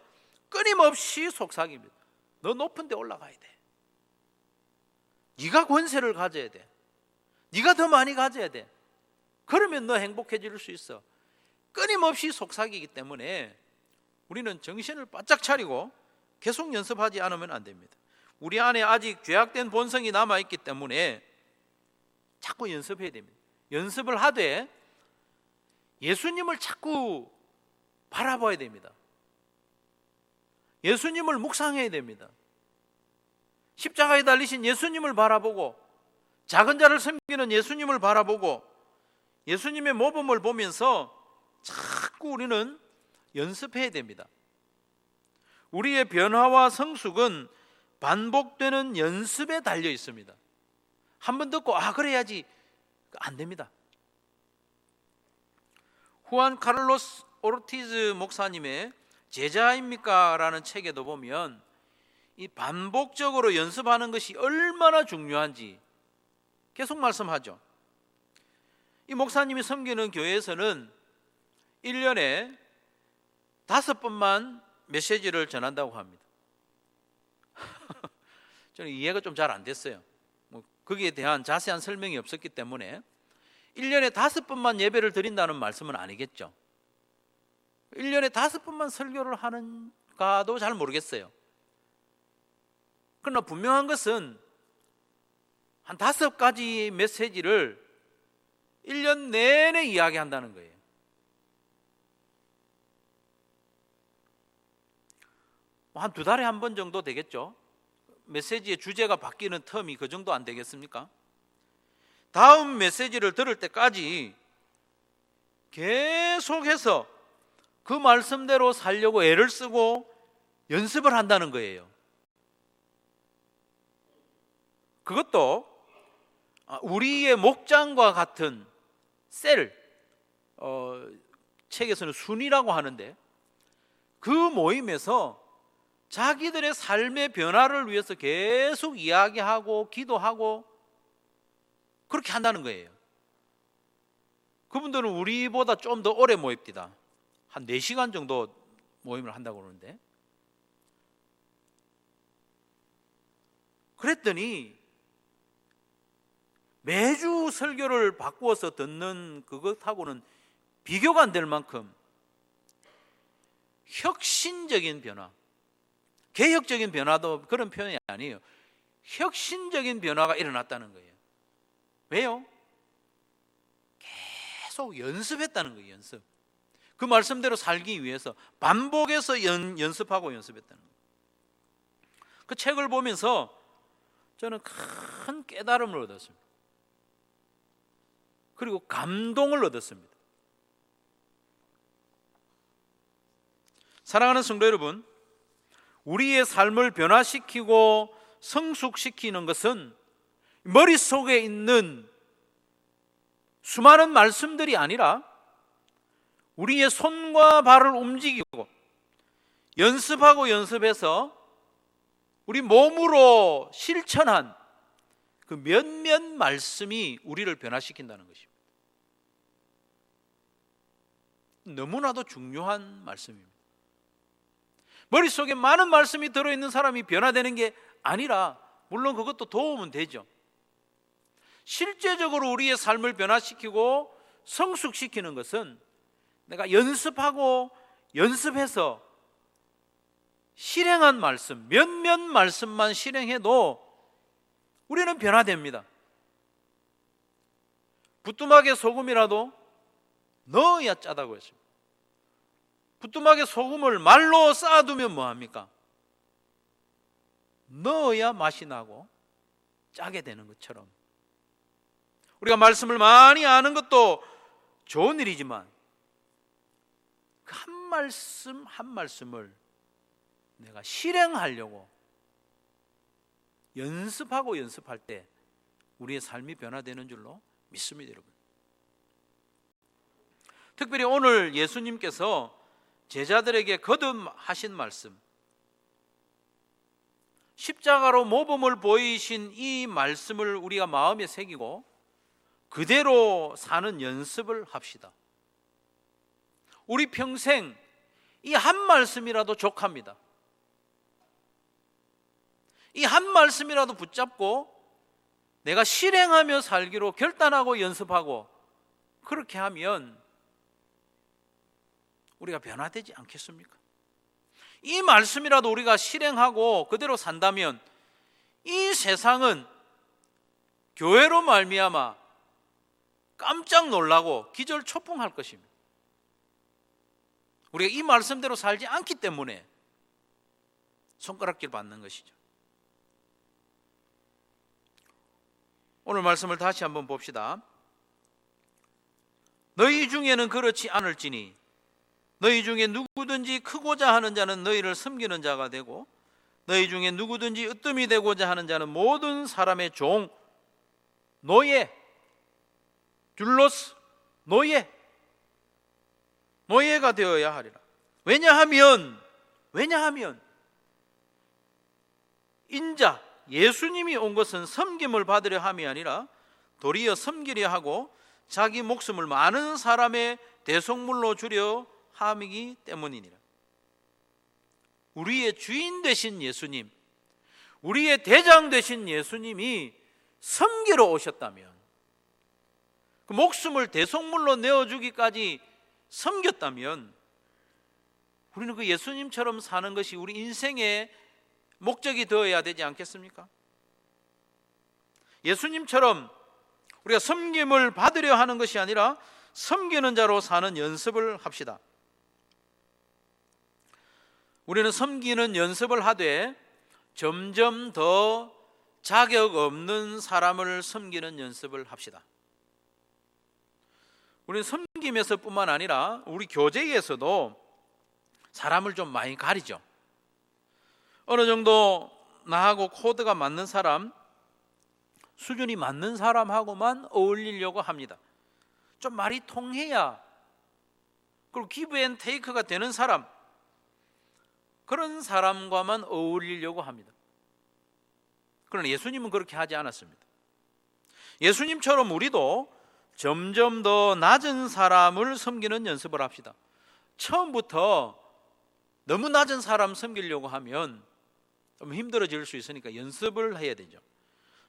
A: 끊임없이 속삭입니다. 너 높은 데 올라가야 돼. 네가 권세를 가져야 돼. 네가 더 많이 가져야 돼. 그러면 너 행복해질 수 있어. 끊임없이 속삭이기 때문에 우리는 정신을 바짝 차리고 계속 연습하지 않으면 안 됩니다. 우리 안에 아직 죄악된 본성이 남아있기 때문에 자꾸 연습해야 됩니다. 연습을 하되 예수님을 자꾸 바라봐야 됩니다. 예수님을 묵상해야 됩니다. 십자가에 달리신 예수님을 바라보고, 작은 자를 섬기는 예수님을 바라보고, 예수님의 모범을 보면서 자꾸 우리는 연습해야 됩니다. 우리의 변화와 성숙은 반복되는 연습에 달려 있습니다. 한 번 듣고 그래야지, 안 됩니다. 후안 카를로스 오르티즈 목사님의 제자입니까? 라는 책에도 보면 이 반복적으로 연습하는 것이 얼마나 중요한지 계속 말씀하죠. 이 목사님이 섬기는 교회에서는 1년에 5번만 메시지를 전한다고 합니다. 저는 이해가 좀 잘 안 됐어요. 거기에 대한 자세한 설명이 없었기 때문에 1년에 5번만 예배를 드린다는 말씀은 아니겠죠. 1년에 5번만 설교를 하는가도 잘 모르겠어요. 그러나 분명한 것은 한 5가지 메시지를 1년 내내 이야기한다는 거예요. 한 2달에 한 번 정도 되겠죠. 메시지의 주제가 바뀌는 텀이 그 정도 안 되겠습니까? 다음 메시지를 들을 때까지 계속해서 그 말씀대로 살려고 애를 쓰고 연습을 한다는 거예요. 그것도 우리의 목장과 같은 셀, 책에서는 순이라고 하는데, 그 모임에서 자기들의 삶의 변화를 위해서 계속 이야기하고 기도하고 그렇게 한다는 거예요. 그분들은 우리보다 좀 더 오래 모입니다. 한 4시간 정도 모임을 한다고 그러는데, 그랬더니 매주 설교를 바꾸어서 듣는 그것하고는 비교가 안 될 만큼 혁신적인 변화, 개혁적인 변화도 그런 표현이 아니에요. 혁신적인 변화가 일어났다는 거예요. 왜요? 계속 연습했다는 거예요. 연습. 그 말씀대로 살기 위해서 반복해서 연습하고 연습했다는 거예요. 그 책을 보면서 저는 큰 깨달음을 얻었습니다. 그리고 감동을 얻었습니다. 사랑하는 성도 여러분, 우리의 삶을 변화시키고 성숙시키는 것은 머릿속에 있는 수많은 말씀들이 아니라 우리의 손과 발을 움직이고 연습하고 연습해서 우리 몸으로 실천한 그 몇몇 말씀이 우리를 변화시킨다는 것입니다. 너무나도 중요한 말씀입니다. 머릿속에 많은 말씀이 들어있는 사람이 변화되는 게 아니라, 물론 그것도 도움은 되죠. 실제적으로 우리의 삶을 변화시키고 성숙시키는 것은 내가 연습하고 연습해서 실행한 말씀, 몇몇 말씀만 실행해도 우리는 변화됩니다. 부뚜막에 소금이라도 넣어야 짜다고 했습니다. 부뚜막에 소금을 말로 쌓아두면 뭐합니까? 넣어야 맛이 나고 짜게 되는 것처럼, 우리가 말씀을 많이 아는 것도 좋은 일이지만 그 한 말씀 한 말씀을 내가 실행하려고 연습하고 연습할 때 우리의 삶이 변화되는 줄로 믿습니다, 여러분. 특별히 오늘 예수님께서 제자들에게 거듭하신 말씀, 십자가로 모범을 보이신 이 말씀을 우리가 마음에 새기고 그대로 사는 연습을 합시다. 우리 평생 이 한 말씀이라도 족합니다. 이 한 말씀이라도 붙잡고 내가 실행하며 살기로 결단하고 연습하고 그렇게 하면 우리가 변화되지 않겠습니까? 이 말씀이라도 우리가 실행하고 그대로 산다면 이 세상은 교회로 말미암아 깜짝 놀라고 기절초풍할 것입니다. 우리가 이 말씀대로 살지 않기 때문에 손가락질 받는 것이죠. 오늘 말씀을 다시 한번 봅시다. 너희 중에는 그렇지 않을지니 너희 중에 누구든지 크고자 하는 자는 너희를 섬기는 자가 되고 너희 중에 누구든지 으뜸이 되고자 하는 자는 모든 사람의 종, 노예, 듀로스, 노예가 되어야 하리라. 왜냐하면 인자 예수님이 온 것은 섬김을 받으려 함이 아니라 도리어 섬기려 하고 자기 목숨을 많은 사람의 대속물로 주려 함이기 때문이니라. 우리의 주인 되신 예수님, 우리의 대장 되신 예수님이 섬기러 오셨다면, 그 목숨을 대속물로 내어주기까지 섬겼다면 우리는 그 예수님처럼 사는 것이 우리 인생의 목적이 되어야 되지 않겠습니까? 예수님처럼 우리가 섬김을 받으려 하는 것이 아니라 섬기는 자로 사는 연습을 합시다. 우리는 섬기는 연습을 하되 점점 더 자격 없는 사람을 섬기는 연습을 합시다. 우리는 섬김에서 뿐만 아니라 우리 교제에서도 사람을 좀 많이 가리죠. 어느 정도 나하고 코드가 맞는 사람, 수준이 맞는 사람하고만 어울리려고 합니다. 좀 말이 통해야, 그리고 기브 앤 테이크가 되는 사람, 그런 사람과만 어울리려고 합니다. 그러나 예수님은 그렇게 하지 않았습니다. 예수님처럼 우리도 점점 더 낮은 사람을 섬기는 연습을 합시다. 처음부터 너무 낮은 사람 섬기려고 하면 좀 힘들어질 수 있으니까 연습을 해야 되죠.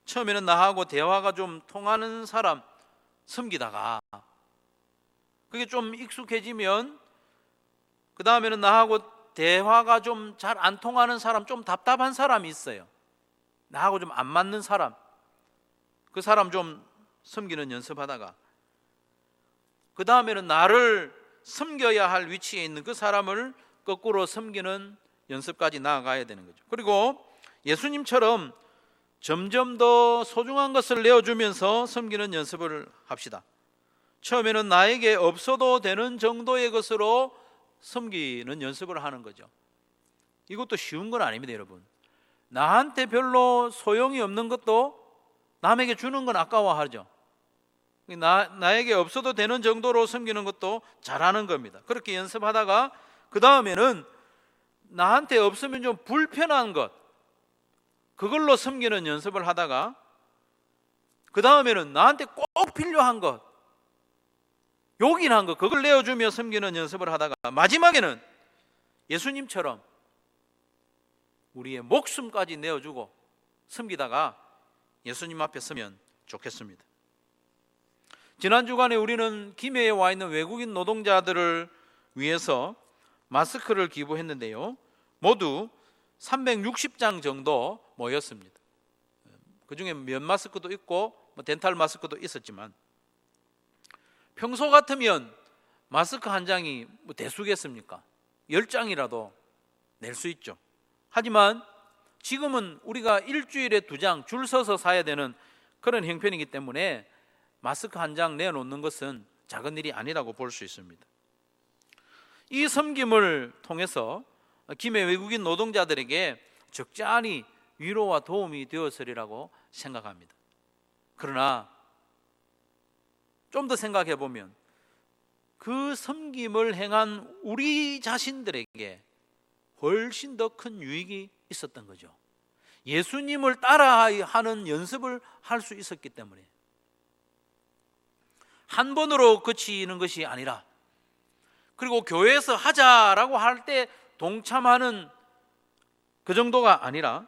A: 처음에는 나하고 대화가 좀 통하는 사람 섬기다가 그게 좀 익숙해지면 그 다음에는 나하고 대화가 좀 잘 안 통하는 사람, 좀 답답한 사람이 있어요. 나하고 좀 안 맞는 사람, 그 사람 좀 섬기는 연습하다가 그 다음에는 나를 섬겨야 할 위치에 있는 그 사람을 거꾸로 섬기는 연습까지 나아가야 되는 거죠. 그리고 예수님처럼 점점 더 소중한 것을 내어주면서 섬기는 연습을 합시다. 처음에는 나에게 없어도 되는 정도의 것으로 섬기는 연습을 하는 거죠. 이것도 쉬운 건 아닙니다, 여러분. 나한테 별로 소용이 없는 것도 남에게 주는 건 아까워하죠. 나에게 없어도 되는 정도로 섬기는 것도 잘하는 겁니다. 그렇게 연습하다가 그 다음에는 나한테 없으면 좀 불편한 것, 그걸로 섬기는 연습을 하다가 그 다음에는 나한테 꼭 필요한 것, 요긴한 것, 그걸 내어주며 섬기는 연습을 하다가 마지막에는 예수님처럼 우리의 목숨까지 내어주고 섬기다가 예수님 앞에 서면 좋겠습니다. 지난 주간에 우리는 김해에 와 있는 외국인 노동자들을 위해서 마스크를 기부했는데요, 모두 360장 정도 모였습니다. 그 중에 면 마스크도 있고 덴탈 마스크도 있었지만 평소 같으면 마스크 한 장이 대수겠습니까? 10장이라도 낼 수 있죠. 하지만 지금은 우리가 일주일에 2장 줄 서서 사야 되는 그런 형편이기 때문에 마스크 한 장 내놓는 것은 작은 일이 아니라고 볼 수 있습니다. 이 섬김을 통해서 김해 외국인 노동자들에게 적잖이 위로와 도움이 되었으리라고 생각합니다. 그러나 좀 더 생각해 보면 그 섬김을 행한 우리 자신들에게 훨씬 더 큰 유익이 있었던 거죠. 예수님을 따라하는 연습을 할 수 있었기 때문에 한 번으로 그치는 것이 아니라, 그리고 교회에서 하자라고 할 때 동참하는 그 정도가 아니라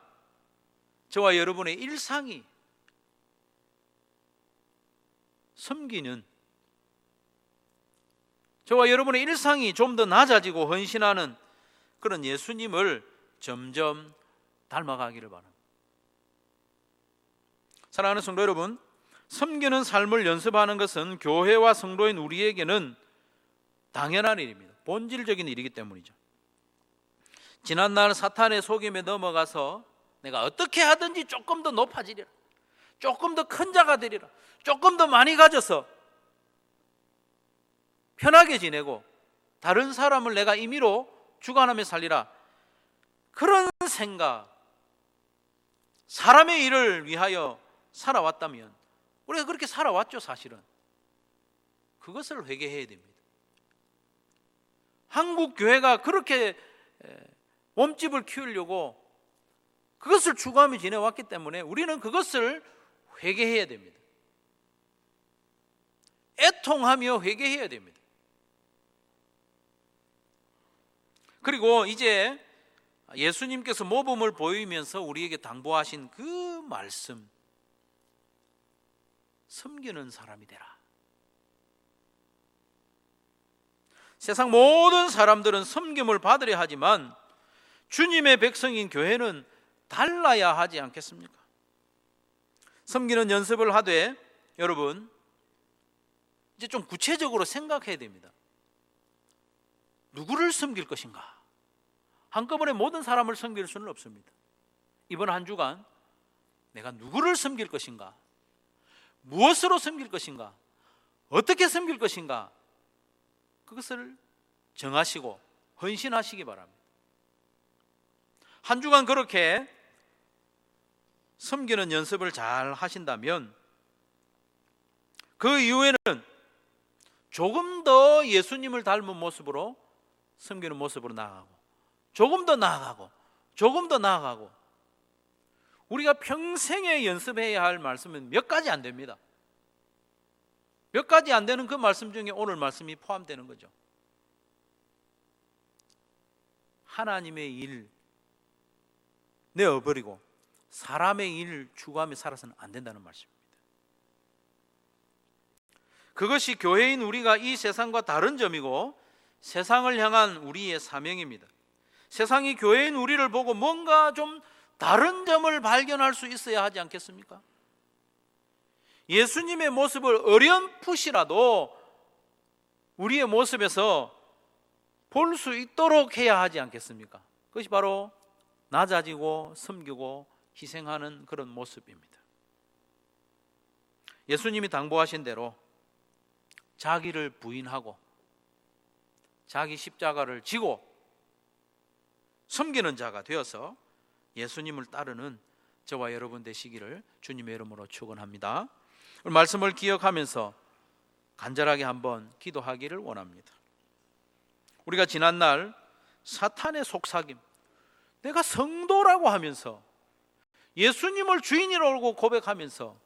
A: 저와 여러분의 일상이 섬기는, 저와 여러분의 일상이 좀 더 낮아지고 헌신하는 그런 예수님을 점점 닮아가기를 바랍니다. 사랑하는 성도 여러분, 섬기는 삶을 연습하는 것은 교회와 성도인 우리에게는 당연한 일입니다. 본질적인 일이기 때문이죠. 지난날 사탄의 속임에 넘어가서 내가 어떻게 하든지 조금 더 높아지리라, 조금 더 큰 자가 되리라, 조금 더 많이 가져서 편하게 지내고 다른 사람을 내가 임의로 주관하며 살리라, 그런 생각, 사람의 일을 위하여 살아왔다면, 우리가 그렇게 살아왔죠. 사실은 그것을 회개해야 됩니다. 한국 교회가 그렇게 몸집을 키우려고 그것을 추구하며 지내왔기 때문에 우리는 그것을 회개해야 됩니다. 애통하며 회개해야 됩니다. 그리고 이제 예수님께서 모범을 보이면서 우리에게 당부하신 그 말씀, 섬기는 사람이 되라. 세상 모든 사람들은 섬김을 받으려 하지만 주님의 백성인 교회는 달라야 하지 않겠습니까? 섬기는 연습을 하되 여러분 이제 좀 구체적으로 생각해야 됩니다. 누구를 섬길 것인가? 한꺼번에 모든 사람을 섬길 수는 없습니다. 이번 한 주간 내가 누구를 섬길 것인가? 무엇으로 섬길 것인가? 어떻게 섬길 것인가? 그것을 정하시고 헌신하시기 바랍니다. 한 주간 그렇게 섬기는 연습을 잘 하신다면 그 이후에는 조금 더 예수님을 닮은 모습으로 섬기는 모습으로 나아가고, 조금 더 나아가고, 조금 더 나아가고, 우리가 평생에 연습해야 할 말씀은 몇 가지 안 됩니다. 몇 가지 안 되는 그 말씀 중에 오늘 말씀이 포함되는 거죠. 하나님의 일 내어버리고 사람의 일 추구하며 살아서는 안 된다는 말씀입니다. 그것이 교회인 우리가 이 세상과 다른 점이고 세상을 향한 우리의 사명입니다. 세상이 교회인 우리를 보고 뭔가 좀 다른 점을 발견할 수 있어야 하지 않겠습니까? 예수님의 모습을 어렴풋이라도 우리의 모습에서 볼 수 있도록 해야 하지 않겠습니까? 그것이 바로 낮아지고 섬기고 희생하는 그런 모습입니다. 예수님이 당부하신 대로 자기를 부인하고 자기 십자가를 지고 섬기는 자가 되어서 예수님을 따르는 저와 여러분 되시기를 주님의 이름으로 축원합니다. 말씀을 기억하면서 간절하게 한번 기도하기를 원합니다. 우리가 지난날 사탄의 속삭임, 내가 성도라고 하면서 예수님을 주인이라고 고백하면서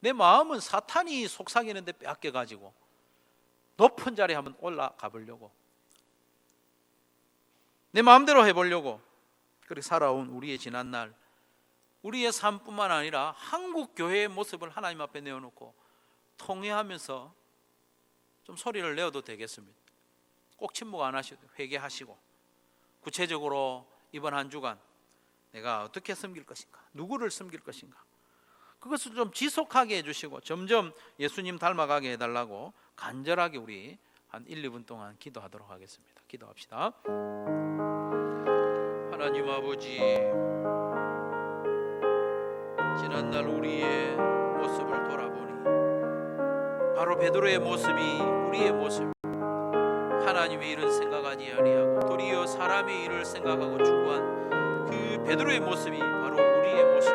A: 내 마음은 사탄이 속삭이는데 빼앗겨가지고 높은 자리에 한번 올라가 보려고, 내 마음대로 해보려고 그렇게 살아온 우리의 지난날, 우리의 삶뿐만 아니라 한국 교회의 모습을 하나님 앞에 내어놓고 통회하면서 좀 소리를 내어도 되겠습니다. 꼭 침묵 안 하셔도 회개하시고 구체적으로 이번 한 주간 내가 어떻게 섬길 것인가, 누구를 섬길 것인가, 그것을 좀 지속하게 해주시고 점점 예수님 닮아가게 해달라고 간절하게 우리 한 1, 2분 동안 기도하도록 하겠습니다. 기도합시다. 하나님 아버지, 지난날 우리의 모습을 돌아보니 바로 베드로의 모습이 우리의 모습, 하나님의 일은 생각하지 아니하고 도리어 사람의 일을 생각하고 추구한 그 베드로의 모습이 바로 우리의 모습,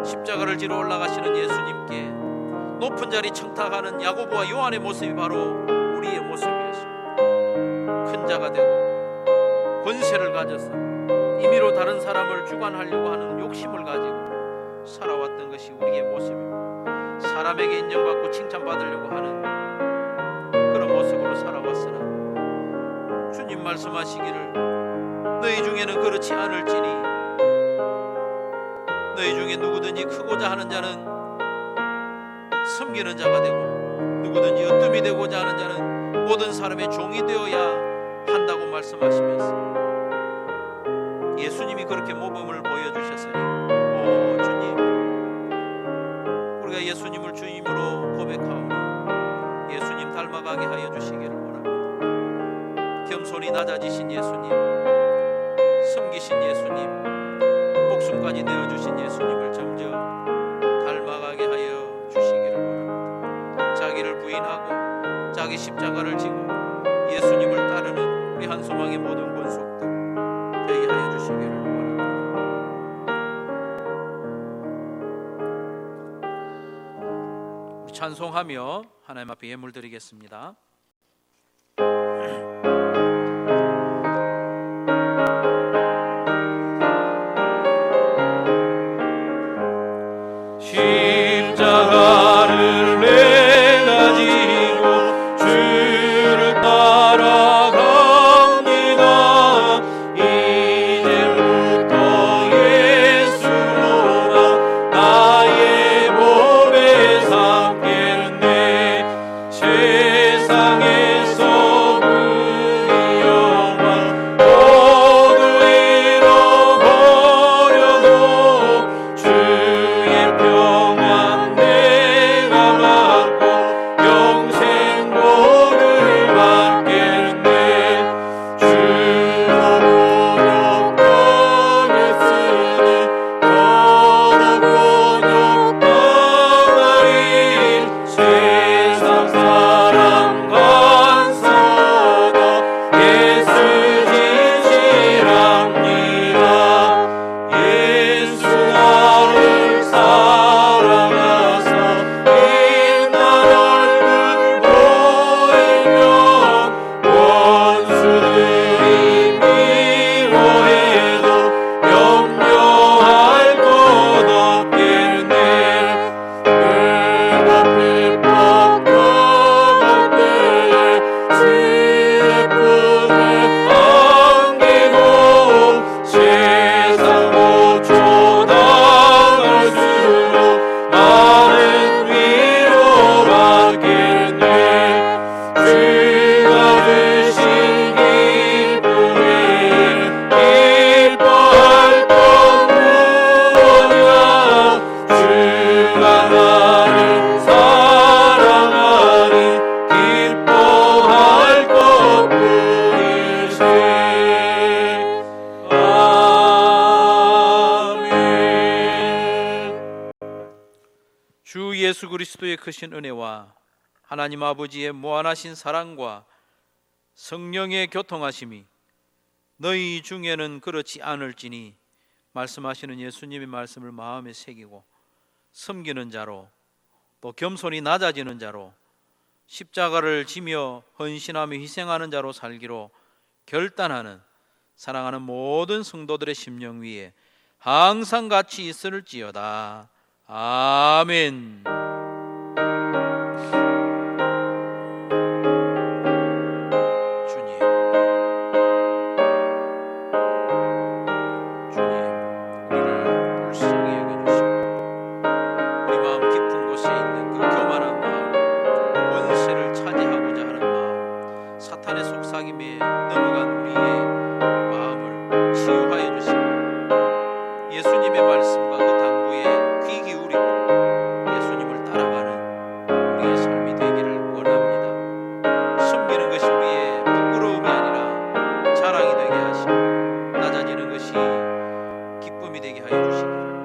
A: 십자가를 지러 올라가시는 예수님께 높은 자리 청탁하는 야고보와 요한의 모습이 바로 우리의 모습이었습니다. 큰 자가 되고 권세를 가져서 임의로 다른 사람을 주관하려고 하는 욕심을 가지고 살아왔던 것이 우리의 모습입니다. 사람에게 인정받고 칭찬받으려고 하는 그런 모습으로 살아왔으나 주님 말씀하시기를 너희 중에는 그렇지 않을지니 너희 중에 누구든지 크고자 하는 자는 섬기는 자가 되고 누구든지 으뜸이 되고자 하는 자는 모든 사람의 종이 되어야 한다고 말씀하시면서 예수님이 그렇게 모범을 보여주셨으니 오 주님, 우리가 예수님을 주님으로 고백하오니 예수님 닮아가게 하여 주시기를 원합니다. 겸손히 낮아지신 예수님, 섬기신 예수님, 목숨까지 내어주신 예수님을 점점 닮아가게 하여 주시기를 원합니다. 자기를 부인하고 자기 십자가를 지고 예수님을 따르는 우리 한소망의 모든 권속들 되게 하여 주시기를 원합니다. 우리 찬송하며 하나님 앞에 예물 드리겠습니다.
B: 십자가를 내가 지고 주를 따라갑니다. 이제부터 예수로만 나의 몸에 삼겠네. 세상에서 그 영광 모두 잃어버려도 주의 평안 내가 받고 영생 복을 받겠네. 주로 곤욕당했으니 더욱 곤욕당하리. 세상 사람 간사하다 예수 진실합니다. 예수 나를 사랑하사 빛난 얼굴 보이면 원수들이 미워해도 염려할 것 없겠네. 내가 핍박당할 때에 주의 품에 안기고 세상 고초 당할수록 많은 위로받겠네. 주가 주신 기쁨에 기뻐할 것 무엇이야. 주가 나를 사랑하니 기뻐할 것뿐이세. 아멘.
A: 주 예수 그리스도의 크신 은혜와 하나님 아버지의 무한하신 사랑과 성령의 교통하심이 너희 중에는 그렇지 않을지니 말씀하시는 예수님의 말씀을 마음에 새기고 섬기는 자로 또 겸손히 낮아지는 자로 십자가를 지며 헌신하며 희생하는 자로 살기로 결단하는 사랑하는 모든 성도들의 심령 위에 항상 같이 있을지어다. 아멘. 주님, 우리를 불쌍히 여겨주시고 우리 마음 깊은 곳에 있는 그 교만한 마음, 원세를 차지하고자 하는 마음, 사탄의 속삭임에 넘어간 우리의 마음을 치유하여 주시고 예수님의 말씀과 그 당부에 귀 기울이고 예수님을 따라가는 우리의 삶이 되기를 원합니다. 섬기는 것이 우리의 부끄러움이 아니라 자랑이 되게 하시고 낮아지는 것이 기쁨이 되게 하여 주시기를